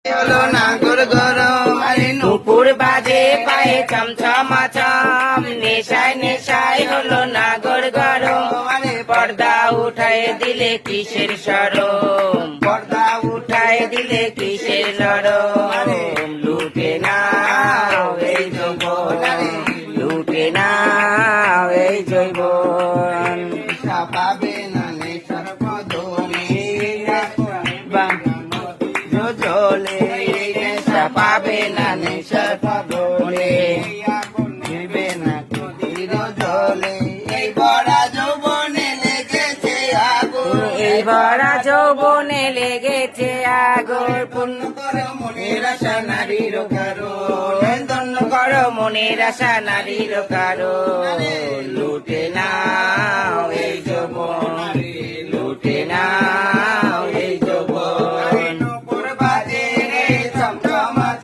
হলো নাগর গরম আরে নুপুর বাজে পায়ে চমচমাচম নেশায় নেশায় হলো নাগর গরম আরে পর্দা উঠায় দিলে কিসের সরম পর্দা উঠায় দিলে কিসের নরম লুটে না এই যৌবন লুটে না এই যৌবন পাবে না নেশার কদমে জলে নেশা পাবে না নেশা পাবলে দিবে না জলে এই বড়া যৌবনে লেগেছে আগুন এই বড়া যৌবনে লেগেছে আগুন পূর্ণ করো মনের আশা নারীর কারো ধন্য করো মনের আশা নারীর কারো লুটে না এই যৌবন